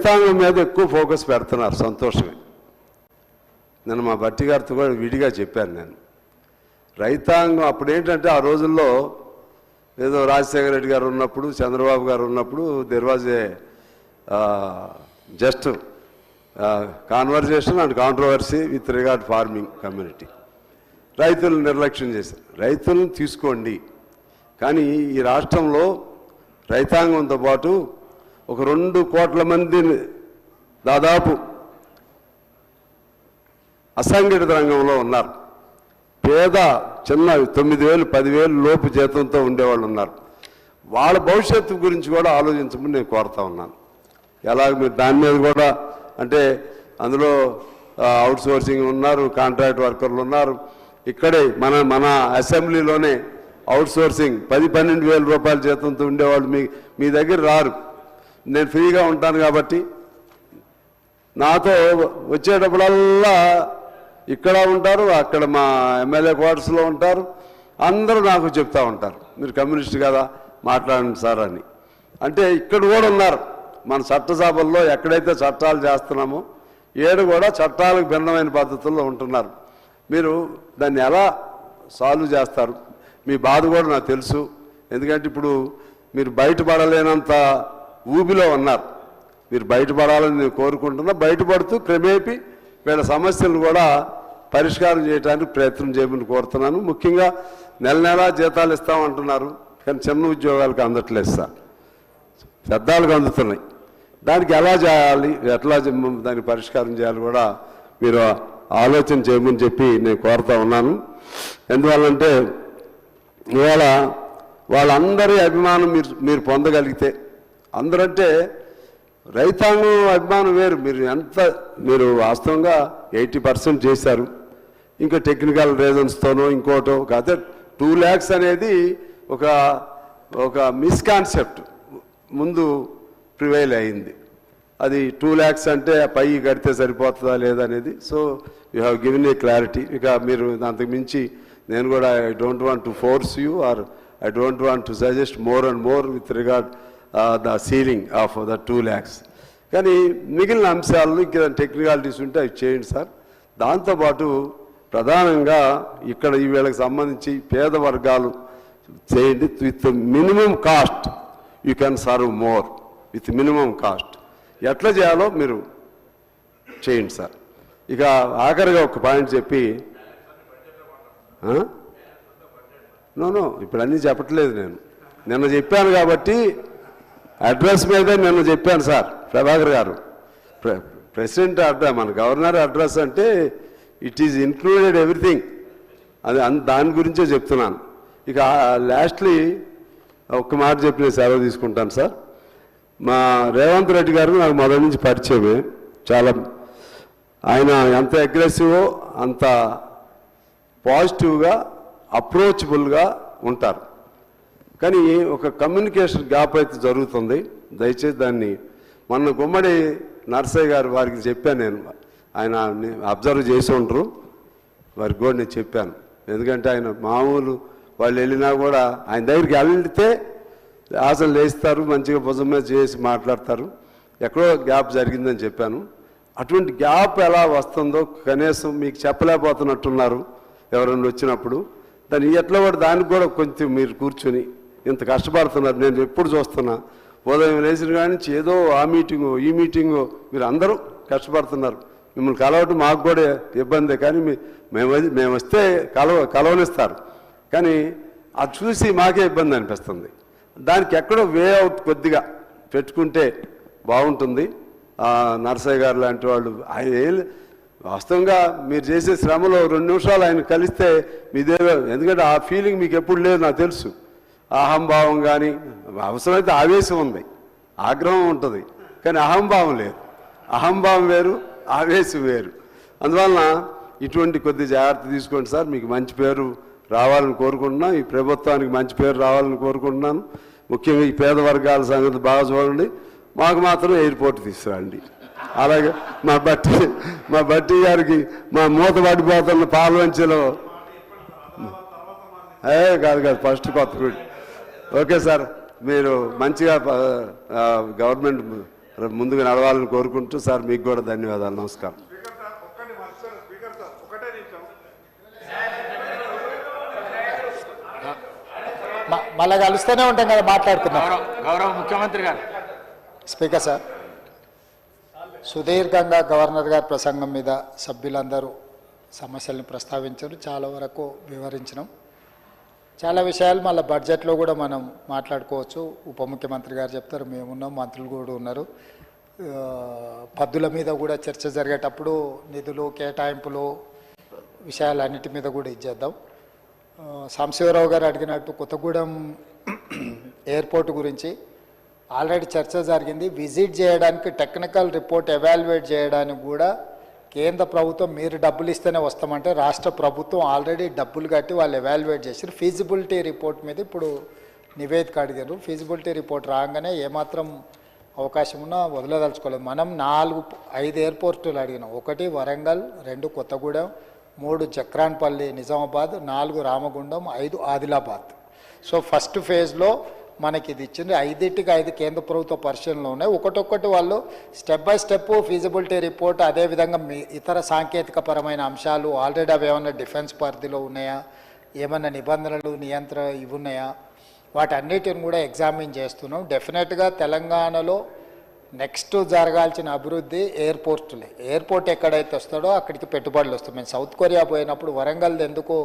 రైతాంగం మీద ఎక్కువ ఫోకస్ పెడుతున్నారు, సంతోషమే. నేను మా భట్టి గారితో కూడా విడిగా చెప్పాను. నేను రైతాంగం అప్పుడు ఏంటంటే ఆ రోజుల్లో ఏదో రాజశేఖర రెడ్డి గారు ఉన్నప్పుడు, చంద్రబాబు గారు ఉన్నప్పుడు there was a just conversation and controversy with regard farming community. రైతులను నిర్లక్ష్యం చేశారు. రైతులను తీసుకోండి, కానీ ఈ రాష్ట్రంలో రైతాంగంతో పాటు ఒక 2 కోట్ల మంది దాదాపు అసంఘటిత రంగంలో ఉన్నారు. పేద చిన్న 9,000 10,000 లోపు జీతంతో ఉండేవాళ్ళు ఉన్నారు. వాళ్ళ భవిష్యత్తు గురించి కూడా ఆలోచించమని నేను కోరుతా ఉన్నాను. ఎలాగ మీరు దాని మీద కూడా అంటే అందులో అవుట్ సోర్సింగ్ ఉన్నారు, కాంట్రాక్ట్ వర్కర్లు ఉన్నారు. ఇక్కడే మన అసెంబ్లీలోనే అవుట్ సోర్సింగ్ 10-12,000 రూపాయల జీతంతో ఉండేవాళ్ళు మీ దగ్గర రారు. నేను ఫ్రీగా ఉంటాను కాబట్టి నాతో వచ్చేటప్పుడల్లా ఇక్కడ ఉంటారు, అక్కడ మా ఎమ్మెల్యే క్వార్టర్స్లో ఉంటారు. అందరూ నాకు చెప్తా ఉంటారు, మీరు కమ్యూనిస్ట్ కదా మాట్లాడండి సార్ అని. అంటే ఇక్కడ కూడా ఉన్నారు. మన చట్టసభల్లో ఎక్కడైతే చట్టాలు చేస్తున్నామో ఏడు కూడా చట్టాలకు భిన్నమైన పద్ధతుల్లో ఉంటున్నారు. మీరు దాన్ని ఎలా సాల్వ్ చేస్తారు? మీ బాధ కూడా నాకు తెలుసు. ఎందుకంటే ఇప్పుడు మీరు బయటపడలేనంత ఊబిలో ఉన్నారు. మీరు బయటపడాలని నేను కోరుకుంటున్నా. బయటపడుతూ క్రమేపీ వీళ్ళ సమస్యలు కూడా పరిష్కారం చేయడానికి ప్రయత్నం చేయమని కోరుతున్నాను. ముఖ్యంగా నెల జీతాలు ఇస్తామంటున్నారు, కానీ చిన్న ఉద్యోగాలకు అందట్లేదు సార్, పెద్దాలకు అందుతున్నాయి. దానికి ఎలా చేయాలి, ఎట్లా దానికి పరిష్కారం చేయాలి కూడా మీరు ఆలోచన చేయమని చెప్పి నేను కోరుతా ఉన్నాను. ఎందువల్లంటే ఇవాళ వాళ్ళందరి అభిమానం మీరు పొందగలిగితే, అందరంటే రైతాంగం అభిమానం వేరు. మీరు వాస్తవంగా 80% చేశారు. ఇంకా టెక్నికల్ రీజన్స్తోనో ఇంకోటో కాకపోతే 2 lakhs అనేది ఒక మిస్కాన్సెప్ట్ ముందు ప్రివైల్ అయింది. అది 2 lakhs అంటే పై కడితే సరిపోతుందా లేదా అనేది. So you have given a clarity. ఇక మీరు అంతకు మించి నేను కూడా I don't want to force you or I don't want to suggest more and more with regard the ceiling of the 2 lakhs. కానీ మిగిలిన అంశాలను ఇంకా టెక్నికాలిటీస్ ఉంటే అవి చేయండి సార్. దాంతోపాటు ప్రధానంగా ఇక్కడ ఈ వీళ్ళకి సంబంధించి పేద వర్గాలు చేయండి. With minimum cost you can serve more with minimum cost. ఎట్లా చేయాలో మీరు చేయండి సార్. ఇక ఆఖరిగా ఒక పాయింట్ చెప్పి నో ఇప్పుడు అన్నీ చెప్పట్లేదు. నేను నిన్న చెప్పాను కాబట్టి అడ్రస్ మీదే నిన్న చెప్పాను సార్. ప్రభాకర్ గారు ప్రెసిడెంట్ అడ్రస్, మన గవర్నర్ అడ్రస్ అంటే ఇట్ ఈజ్ ఇన్క్లూడెడ్ ఎవ్రీథింగ్. అది దాని గురించే చెప్తున్నాను. ఇక లాస్ట్లీ ఒక్క మాట చెప్పి సెలవు తీసుకుంటాను సార్. మా రేవంత్ రెడ్డి గారు నాకు మొదటి నుంచి పరిచయమే. చాలా ఆయన ఎంత అగ్రెసివో అంత పాజిటివ్గా అప్రోచబుల్గా ఉంటారు. కానీ ఒక కమ్యూనికేషన్ గ్యాప్ అయితే జరుగుతుంది. దయచేసి దాన్ని మొన్న గుమ్మడి నర్సయ్య గారు వారికి చెప్పాను. నేను ఆయన అబ్జర్వ్ చేసి ఉంటారు, వారికి కూడా నేను చెప్పాను. ఎందుకంటే ఆయన మామూలు వాళ్ళు వెళ్ళినా కూడా ఆయన దగ్గరికి వెళ్తే ఆశలు లేస్తారు, మంచిగా భుజం మీద చేసి మాట్లాడతారు. ఎక్కడో గ్యాప్ జరిగిందని చెప్పాను. అటువంటి గ్యాప్ ఎలా వస్తుందో కనీసం మీకు చెప్పలేకపోతున్నట్టున్నారు ఎవరైనా వచ్చినప్పుడు. దాన్ని ఎట్లా కూడా దానికి కూడా కొంచెం మీరు కూర్చొని ఇంత కష్టపడుతున్నారు. నేను ఎప్పుడు చూస్తున్నా ఉదయం లేచిన కాడి నుంచి ఏదో ఆ మీటింగు ఈ మీటింగు, మీరు అందరూ కష్టపడుతున్నారు. మిమ్మల్ని కలవటం మాకు కూడా ఇబ్బందే, కానీ మేము వస్తే కలవనిస్తారు. కానీ అది చూసి మాకే ఇబ్బంది అనిపిస్తుంది. దానికి ఎక్కడో వే అవుట్ కొద్దిగా పెట్టుకుంటే బాగుంటుంది. నర్సయ్య గారు లాంటి వాళ్ళు ఆయన వాస్తవంగా మీరు చేసే శ్రమలో 2 నిమిషాలు ఆయన కలిస్తే మీదే, ఎందుకంటే ఆ ఫీలింగ్ మీకు ఎప్పుడు లేదు నాకు తెలుసు. అహంభావం కానీ అవసరమైతే ఆవేశం ఉంది, ఆగ్రహం ఉంటుంది, కానీ అహంభావం లేదు. అహంభావం వేరు, ఆవేశం వేరు. అందువలన ఇటువంటి కొద్ది జాగ్రత్త తీసుకోండి సార్. మీకు మంచి పేరు రావాలని కోరుకుంటున్నాను. ఈ ప్రభుత్వానికి మంచి పేరు రావాలని కోరుకుంటున్నాను. ముఖ్యంగా ఈ పేద వర్గాల సంగతి బాగా చూడండి. మాకు మాత్రం ఎయిర్పోర్ట్ తీసుకురండి. అలాగే మా బట్టి గారికి మా మూత పడిపోతున్న పాల్వంచలో కాదు ఫస్ట్ కొత్తపేట. ఓకే సార్, మీరు మంచిగా గవర్నమెంట్ రేపు ముందుకు నడవాలని కోరుకుంటూ సార్ మీకు కూడా ధన్యవాదాలు. నమస్కారం. మళ్ళీ కలుస్తూనే ఉంటాం కదా, మాట్లాడుకుందాం. గౌరవ ముఖ్యమంత్రి గారు. స్పీకర్ సార్, సుదీర్ఘంగా గవర్నర్ గారి ప్రసంగం మీద సభ్యులందరూ సమస్యలను ప్రస్తావించారు, చాలా వరకు వివరించినాం. చాలా విషయాలు మళ్ళీ బడ్జెట్లో కూడా మనం మాట్లాడుకోవచ్చు. ఉప ముఖ్యమంత్రి గారు చెప్తారు, మేమున్నాం, మంత్రులు కూడా ఉన్నారు. పద్దుల మీద కూడా చర్చ జరిగేటప్పుడు నిధులు కేటాయింపులు విషయాలన్నిటి మీద కూడా ఇచ్చేద్దాం. సాంబశివరావు గారు అడిగినట్టు కొత్తగూడెం ఎయిర్పోర్ట్ గురించి ఆల్రెడీ చర్చ జరిగింది. విజిట్ చేయడానికి, టెక్నికల్ రిపోర్ట్ ఎవాల్యుయేట్ చేయడానికి కూడా కేంద్ర ప్రభుత్వం మీరు డబ్బులు ఇస్తేనే వస్తామంటే రాష్ట్ర ప్రభుత్వం ఆల్రెడీ డబ్బులు కట్టి వాళ్ళు ఎవాల్యుయేట్ చేశారు. ఫీజిబిలిటీ రిపోర్ట్ మీద ఇప్పుడు నివేదిక అడిగారు. ఫీజిబిలిటీ రిపోర్ట్ రాగానే ఏమాత్రం అవకాశం ఉన్నా వదలదలుచుకోలేదు. మనం 4-5 ఎయిర్పోర్టులు అడిగినాం. 1 వరంగల్, 2 కొత్తగూడెం, 3 జక్రాన్పల్లి నిజామాబాద్, 4 రామగుండం, 5 ఆదిలాబాద్. సో ఫస్ట్ ఫేజ్లో మనకి ఇది ఇచ్చింది. 5 కేంద్ర ప్రభుత్వ పరిశీలనలో ఉన్నాయి. ఒక్కొక్కటి వాళ్ళు step by step feasibility report, అదేవిధంగా ఇతర సాంకేతిక పరమైన అంశాలు ఆల్రెడీ అవి ఏమన్నా డిఫెన్స్ పరిధిలో ఉన్నాయా, ఏమన్నా నిబంధనలు ఇవి ఉన్నాయా, వాటన్నిటిని కూడా ఎగ్జామిన్ చేస్తున్నాం. డెఫినెట్గా తెలంగాణలో నెక్స్ట్ జరగాల్సిన అభివృద్ధి ఎయిర్పోర్టులే. ఎయిర్పోర్ట్ ఎక్కడైతే వస్తాడో అక్కడికి పెట్టుబడులు వస్తాయి. మేము సౌత్ కొరియా పోయినప్పుడు వరంగల్ ఎందుకు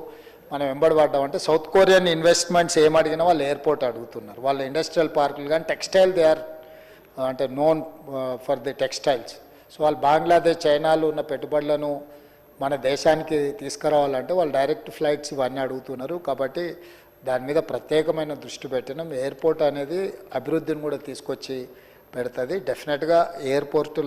మనం వెంబడబడ్డామంటే, సౌత్ కొరియన్ ఇన్వెస్ట్మెంట్స్ ఏమడిగినా వాళ్ళు ఎయిర్పోర్ట్ అడుగుతున్నారు. వాళ్ళ ఇండస్ట్రియల్ పార్కులు కానీ టెక్స్టైల్ దే ఆర్ అంటే known for the textiles. So వాళ్ళు బంగ్లాదేశ్, చైనాలో ఉన్న పెట్టుబడులను మన దేశానికి తీసుకురావాలంటే వాళ్ళు డైరెక్ట్ ఫ్లైట్స్ ఇవన్నీ అడుగుతున్నారు. కాబట్టి దాని మీద ప్రత్యేకమైన దృష్టి పెట్టినాం. ఎయిర్పోర్ట్ అనేది అభివృద్ధిని కూడా తీసుకొచ్చి పెడుతుంది. డెఫినెట్గా ఎయిర్పోర్టులో